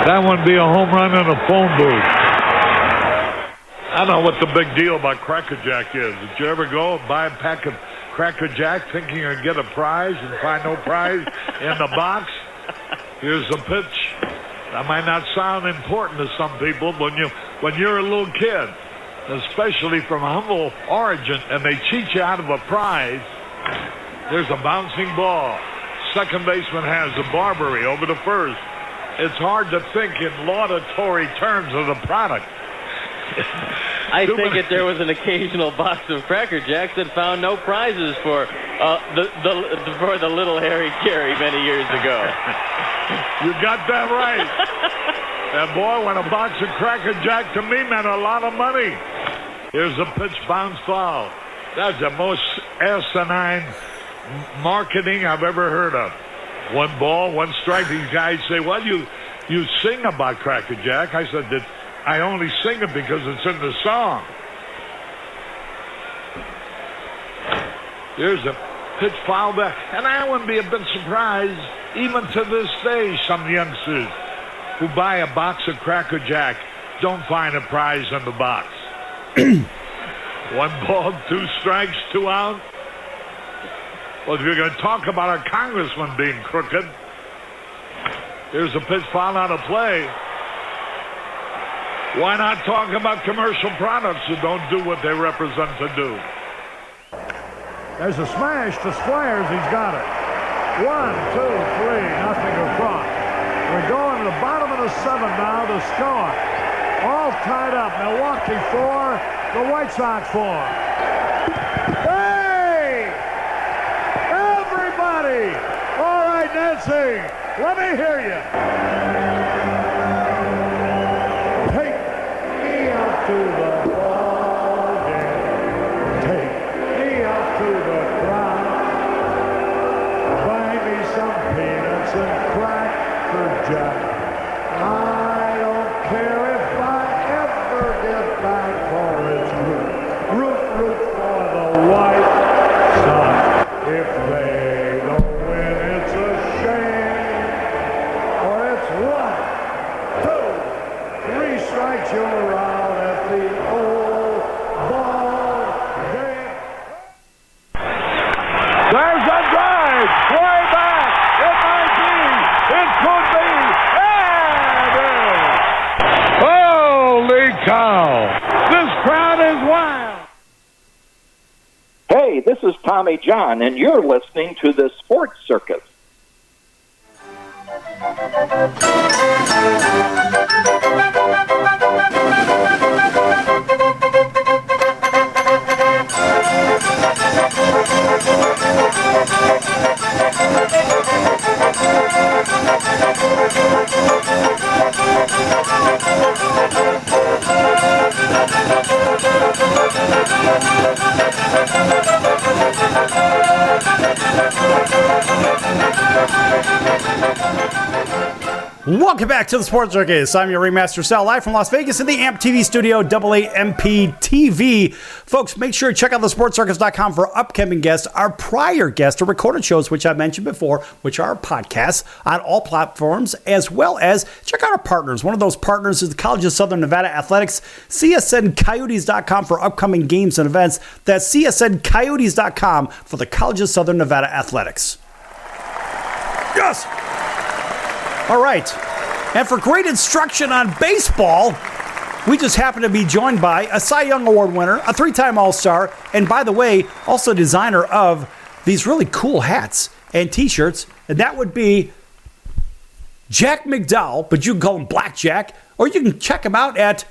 That would be a home run in a phone booth. I don't know what the big deal about Cracker Jack is. Did you ever go and buy a pack of Cracker Jack thinking you'd get a prize and find no prize in the box? Here's the pitch. That might not sound important to some people, but when you're a little kid, especially from humble origin, and they cheat you out of a prize, there's a bouncing ball. Second baseman has a Barbary over to first. It's hard to think in laudatory terms of the product. I think if there was an occasional box of Cracker Jacks that found no prizes for the little Harry Carey many years ago. You got that right. And boy, when a box of Cracker Jack to me meant a lot of money. Here's a pitch, bounce foul. That's the most asinine marketing I've ever heard of. 1 ball, 1 strike. These guys say, well, you sing about Cracker Jack. I said that I only sing it because it's in the song. Here's a pitch foul back. And I wouldn't be a bit surprised, even to this day, some youngsters who buy a box of Cracker Jack don't find a prize in the box. 1 ball, 2 strikes, 2 out. Well, if you're going to talk about a congressman being crooked, here's a pitch foul out of play. Why not talk about commercial products that don't do what they represent to do? There's a smash to Squires. He's got it. 1, 2, 3, nothing across. We're going to the bottom of the 7th now to score. All tied up. Milwaukee 4, the White Sox 4. Hey! Everybody! All right, Nancy, let me hear you. Take me out to the ball game. Take me out to the crowd. Buy me some peanuts and Cracker Jack. I don't care if I ever get back for its root. Root for the White Sox. If they don't win, it's a shame. Or it's 1, 2, 3 strikes, you're out at the old ball game. There's a drive. Way back. It might be. It could be. And it is. Holy cow. This crowd is wild. Hey, this is Tommy John, and you're listening to the Sports Circus. Welcome back to the Sports Circus. I'm your Ringmaster Sal, live from Las Vegas in the AMP TV studio, AAMP TV. Folks, make sure to check out thesportscircus.com for upcoming guests, our prior guests, or recorded shows, which I mentioned before, which are podcasts on all platforms, as well as check out our partners. One of those partners is the College of Southern Nevada Athletics, csncoyotes.com for upcoming games and events. That's csncoyotes.com for the College of Southern Nevada Athletics. Yes! All right. And for great instruction on baseball, we just happen to be joined by a Cy Young Award winner, a 3-time All-Star, and by the way, also designer of these really cool hats and T-shirts, and that would be Jack McDowell, but you can call him Black Jack, or you can check him out at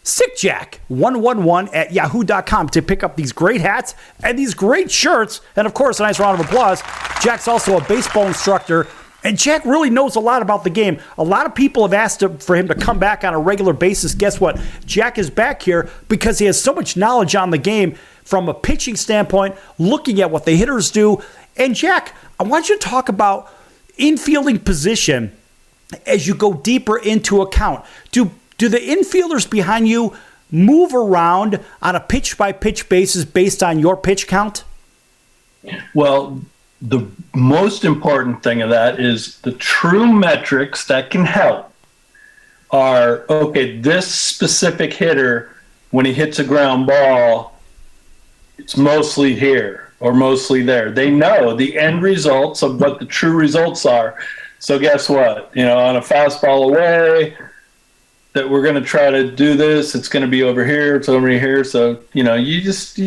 SickJack111 at yahoo.com to pick up these great hats and these great shirts, and of course, a nice round of applause. Jack's also a baseball instructor, and Jack really knows a lot about the game. A lot of people have asked for him to come back on a regular basis. Guess what? Jack is back here because he has so much knowledge on the game from a pitching standpoint, looking at what the hitters do. And Jack, I want you to talk about infielding position as you go deeper into a count. Do the infielders behind you move around on a pitch-by-pitch basis based on your pitch count? Well, the most important thing of that is the true metrics that can help are, okay, this specific hitter, when he hits a ground ball, it's mostly here or mostly there. They know the end results of what the true results are. So guess what? On a fastball away, that we're going to try to do this, it's going to be over here, it's over here. So, you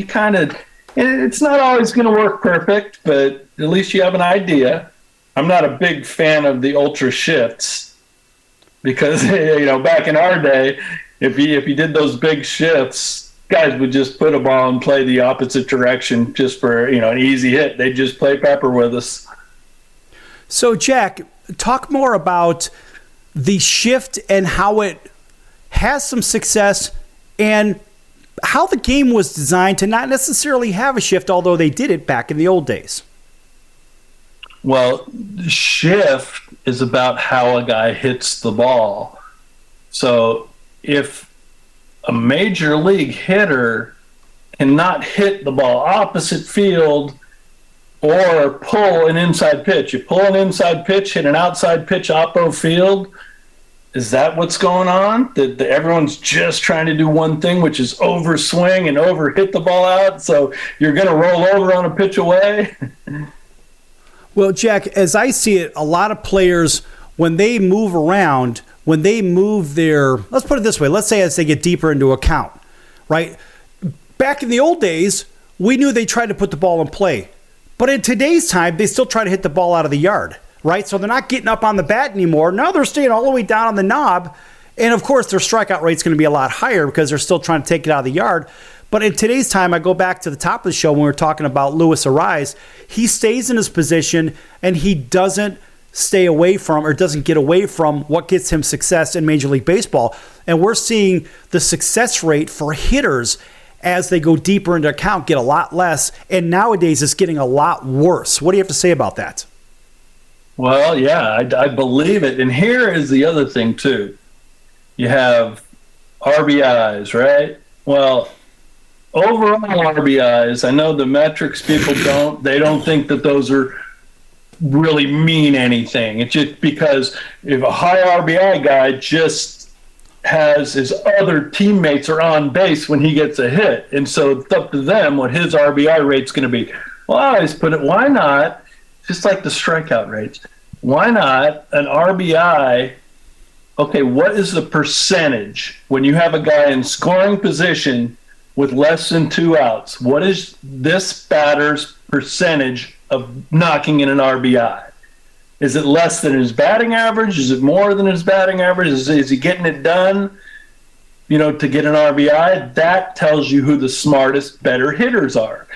kind of, it's not always going to work perfect, but at least you have an idea. I'm not a big fan of the ultra shifts because, back in our day, if you did those big shifts, guys would just put a ball and play the opposite direction just for, an easy hit. They'd just play pepper with us. So, Jack, talk more about the shift and how it has some success and how the game was designed to not necessarily have a shift, although they did it back in the old days. Well, the shift is about how a guy hits the ball. So if a major league hitter cannot hit the ball opposite field or pull an inside pitch, you pull an inside pitch, hit an outside pitch oppo field, is that what's going on? That everyone's just trying to do one thing, which is overswing and over hit the ball out, so you're going to roll over on a pitch away? Well, Jack, as I see it, a lot of players, when they move around, when they move their, let's put it this way, let's say as they get deeper into a count, right? Back in the old days, we knew they tried to put the ball in play. But in today's time, they still try to hit the ball out of the yard, right? So they're not getting up on the bat anymore. Now they're staying all the way down on the knob. And of course, their strikeout rate's going to be a lot higher because they're still trying to take it out of the yard. But in today's time, I go back to the top of the show when we were talking about Luis Ariz. He stays in his position and he doesn't stay away from or doesn't get away from what gets him success in Major League Baseball. And we're seeing the success rate for hitters as they go deeper into account get a lot less. And nowadays it's getting a lot worse. What do you have to say about that? Well, yeah, I believe it. And here is the other thing, too. You have RBIs, right? Well, overall RBIs, I know the metrics people don't think that those are really mean anything. It's just because if a high RBI guy just has his other teammates are on base when he gets a hit. And so it's up to them what his RBI rate's going to be. Well, I always put it, why not, just like the strikeout rates, why not an RBI? Okay, what is the percentage when you have a guy in scoring position with less than 2 outs? What is this batter's percentage of knocking in an RBI? Is it less than his batting average? Is it more than his batting average? Is he getting it done, to get an RBI? That tells you who the smartest, better hitters are.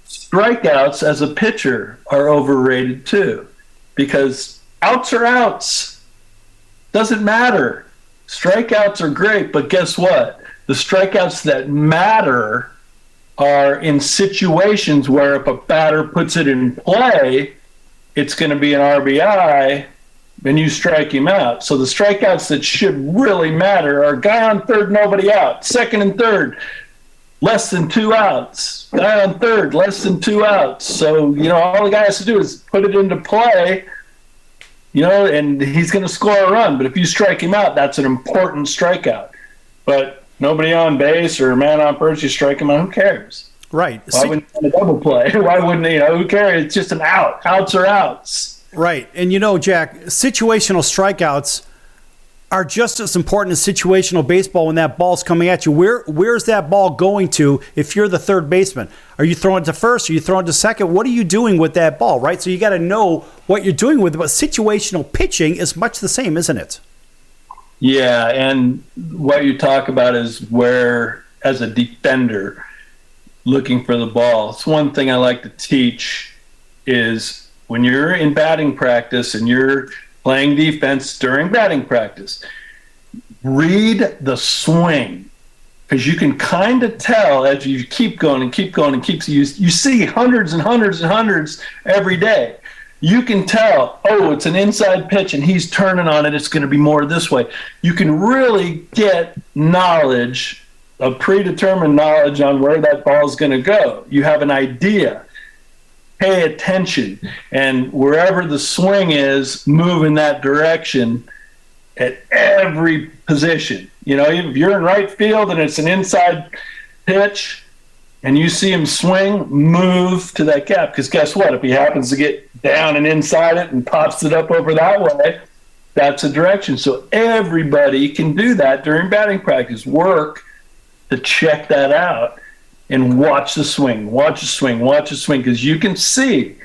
Strikeouts as a pitcher are overrated too, because outs are outs. Doesn't matter. Strikeouts are great, but guess what? The strikeouts that matter are in situations where if a batter puts it in play, it's going to be an RBI, and you strike him out. So the strikeouts that should really matter are guy on third, nobody out. Second and third, less than 2 outs. Guy on third, less than 2 outs. So, all the guy has to do is put it into play, and he's going to score a run. But if you strike him out, that's an important strikeout. But nobody on base or a man on first, you strike him out, who cares? Right. Why wouldn't you double play? Why wouldn't who cares? It's just an out. Outs are outs. Right. And Jack, situational strikeouts are just as important as situational baseball when that ball's coming at you. Where's that ball going to if you're the third baseman? Are you throwing it to first? Are you throwing it to second? What are you doing with that ball, right? So you got to know what you're doing with it. But situational pitching is much the same, isn't it? Yeah, and what you talk about is where, as a defender, looking for the ball. It's one thing I like to teach is when you're in batting practice and you're playing defense during batting practice, read the swing, because you can kind of tell as you keep going and keep going and you see hundreds and hundreds and hundreds every day. You can tell, it's an inside pitch and he's turning on it, it's going to be more this way. You can really get knowledge, a predetermined knowledge on where that ball is going to go. You have an idea. Pay attention, and wherever the swing is, move in that direction at every position. If you're in right field and it's an inside pitch and you see him swing, move to that gap, because guess what? If he happens to get down and inside it and pops it up over that way, that's a direction. So everybody can do that during batting practice. Work to check that out. And watch the swing, because you can see.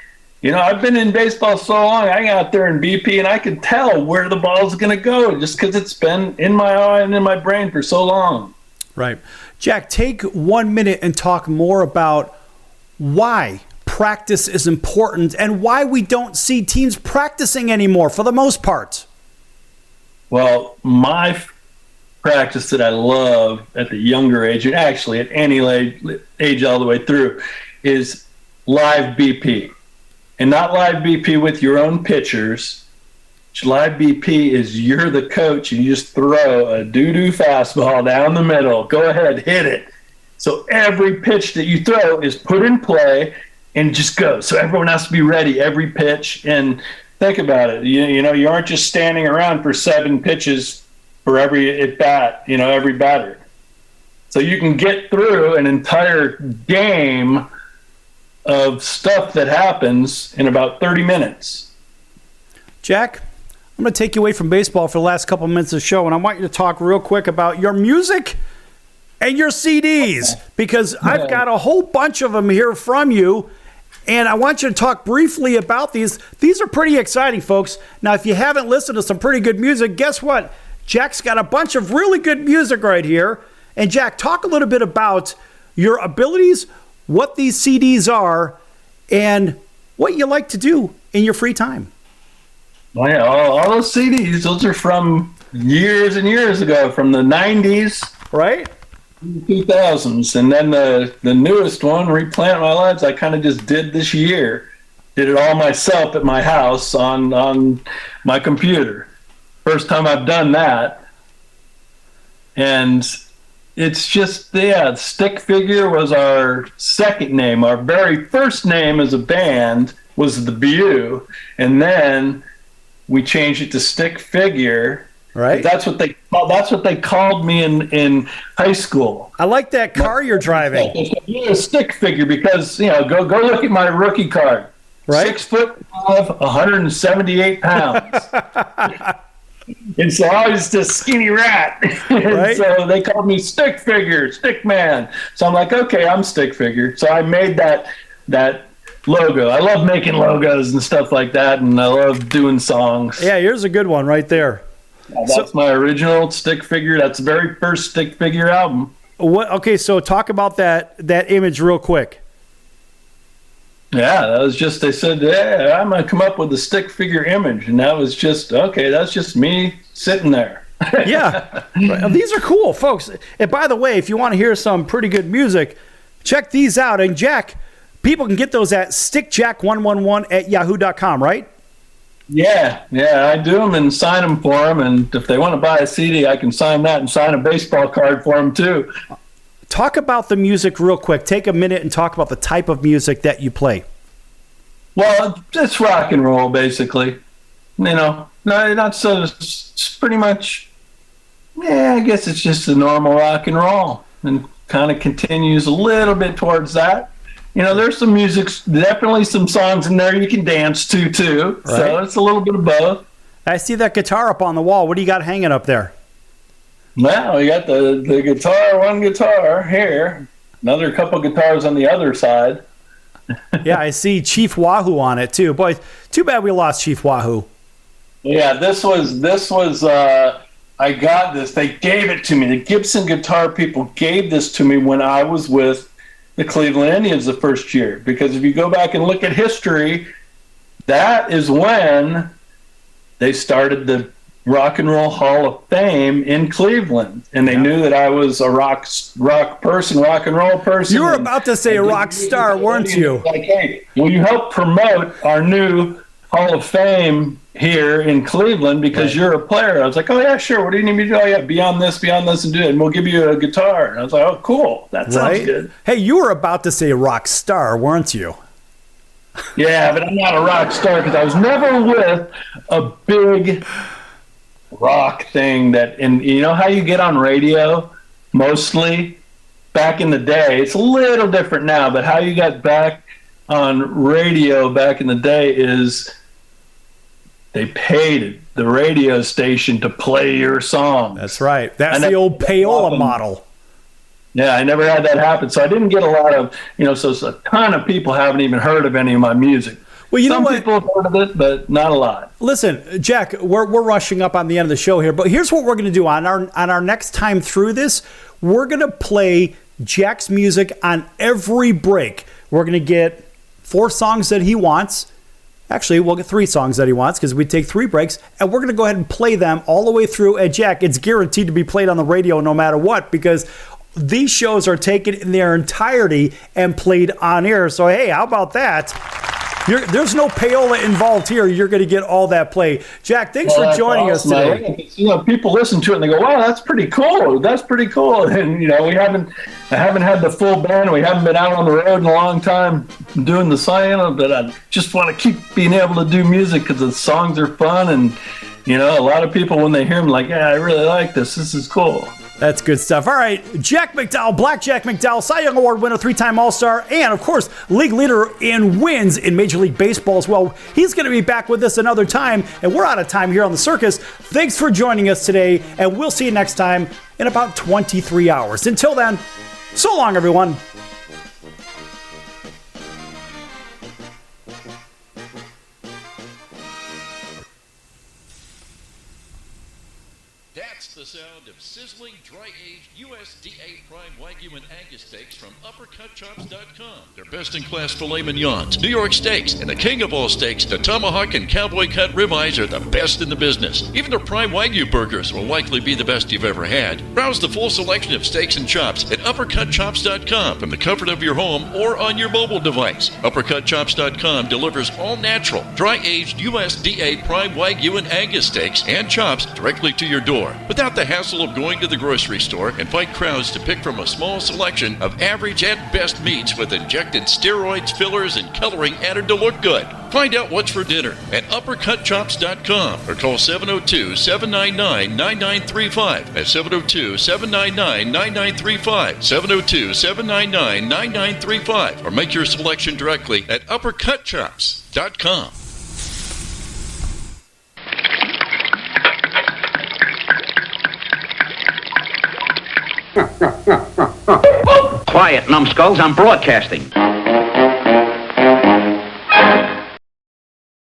I've been in baseball so long, I got out there in BP, and I can tell where the ball's going to go just because it's been in my eye and in my brain for so long. Right. Jack, take 1 minute and talk more about why practice is important and why we don't see teams practicing anymore for the most part. Well, my practice that I love at the younger age, and actually at any age all the way through, is live BP. And not live BP with your own pitchers. Live BP is you're the coach and you just throw a doo-doo fastball down the middle. Go ahead, hit it. So every pitch that you throw is put in play and just go. So everyone has to be ready every pitch. And think about it. You aren't just standing around for 7 pitches for every at bat, every batter. So you can get through an entire game of stuff that happens in about 30 minutes. Jack, I'm going to take you away from baseball for the last couple minutes of the show, and I want you to talk real quick about your music and your CDs, because I've got a whole bunch of them here from you, and I want you to talk briefly about these. These are pretty exciting, folks. Now, if you haven't listened to some pretty good music, guess what? Jack's got a bunch of really good music right here. And Jack, talk a little bit about your abilities, what these CDs are, and what you like to do in your free time. Well, yeah, all those CDs, those are from years and years ago, from the 90s. Right? 2000s. And then the newest one, Replant My Lives, I kind of just did this year. Did it all myself at my house on my computer. First time I've done that. And it's just, Stick Figure was our second name. Our very first name as a band was The Bew. And then we changed it to Stick Figure. Right. That's what they called me in high school. I like that car you're driving. You're a stick figure because, go look at my rookie card. Right. 6'5", 178 pounds. And so I was just a skinny rat. Right. So they called me Stick Figure, Stick Man. So I'm like, okay, I'm Stick Figure. So I made that logo. I love making logos and stuff like that, and I love doing songs. Yeah, here's a good one right there. Yeah, that's my original Stick Figure. That's the very first Stick Figure album. What? Okay, so talk about that image real quick. Yeah, that was just, they said, yeah, I'm going to come up with a Stick Figure image. And that was just, okay, that's just me sitting there. Yeah. Right. These are cool, folks. And by the way, if you want to hear some pretty good music, check these out. And Jack, people can get those at stickjack111 at yahoo.com, right? Yeah, I do them and sign them for them. And if they want to buy a CD, I can sign that and sign a baseball card for them too. Talk about the music real quick. Take a minute and talk about the type of music that you play. Well, it's rock and roll, basically. No, not so. It's pretty much, I guess it's just the normal rock and roll, and kind of continues a little bit towards that. There's some music, definitely some songs in there you can dance to too. Right. So it's a little bit of both. I see that guitar up on the wall. What do you got hanging up there? Well, we got the guitar, one guitar here, another couple guitars on the other side. Yeah, I see Chief Wahoo on it too. Boy, too bad we lost Chief Wahoo. Yeah, this was I got this. They gave it to me. The Gibson guitar people gave this to me when I was with the Cleveland Indians the first year. Because if you go back and look at history, that is when they started the Rock and Roll Hall of Fame in Cleveland. And they knew that I was a rock person, rock and roll person. You were about to say a rock star, weren't you? Like, hey, will you help promote our new Hall of Fame here in Cleveland because you're a player? I was like, oh yeah, sure. What do you need me to do? Oh yeah, be on this, and do it, and we'll give you a guitar. And I was like, oh cool, that sounds good. Hey, you were about to say rock star, weren't you? Yeah, but I'm not a rock star because I was never with a big rock thing and you know how you get on radio mostly back in the day. It's a little different now, but how you got back on radio back in the day is they paid the radio station to play your song. That's right. That's the old payola model. Yeah, I never had that happen. So I didn't get a lot of, so a ton of people haven't even heard of any of my music. Well, Some people have heard of it, but not a lot. Listen, Jack, we're rushing up on the end of the show here, but here's what we're going to do. On our next time through this, we're going to play Jack's music on every break. We're going to get 4 songs that he wants. Actually, we'll get 3 songs that he wants because we take 3 breaks, and we're going to go ahead and play them all the way through. And Jack, it's guaranteed to be played on the radio no matter what because these shows are taken in their entirety and played on air. So, hey, how about that? There's no payola involved here. You're going to get all that play. Jack, thanks for joining us today. People listen to it and they go, wow, that's pretty cool. That's pretty cool. And, I haven't had the full band. We haven't been out on the road in a long time doing the sign, but I just want to keep being able to do music because the songs are fun. And, a lot of people, when they hear them, like, yeah, I really like this. This is cool. That's good stuff. All right, Jack McDowell, Black Jack McDowell, Cy Young Award winner, 3-time All-Star, and, of course, league leader in wins in Major League Baseball as well. He's going to be back with us another time, and we're out of time here on The Circus. Thanks for joining us today, and we'll see you next time in about 23 hours. Until then, so long, everyone. That's the sound of sizzling, dry-aged USDA Prime Wagyu and Angus steaks from UpperCutChops.com. Their best-in-class filet mignons, New York steaks, and the king of all steaks, the tomahawk and cowboy cut ribeyes are the best in the business. Even their Prime Wagyu burgers will likely be the best you've ever had. Browse the full selection of steaks and chops at UpperCutChops.com from the comfort of your home or on your mobile device. UpperCutChops.com delivers all-natural, dry-aged USDA Prime Wagyu and Angus steaks and chops directly to your door, without the hassle of going to the grocery store and fight crowds to pick from a small selection of average at best meats with injected steroids, fillers, and coloring added to look good. Find out what's for dinner at UpperCutChops.com or call 702-799-9935. That's 702-799-9935. 702-799-9935. Or make your selection directly at UpperCutChops.com. Quiet, numbskulls, I'm broadcasting.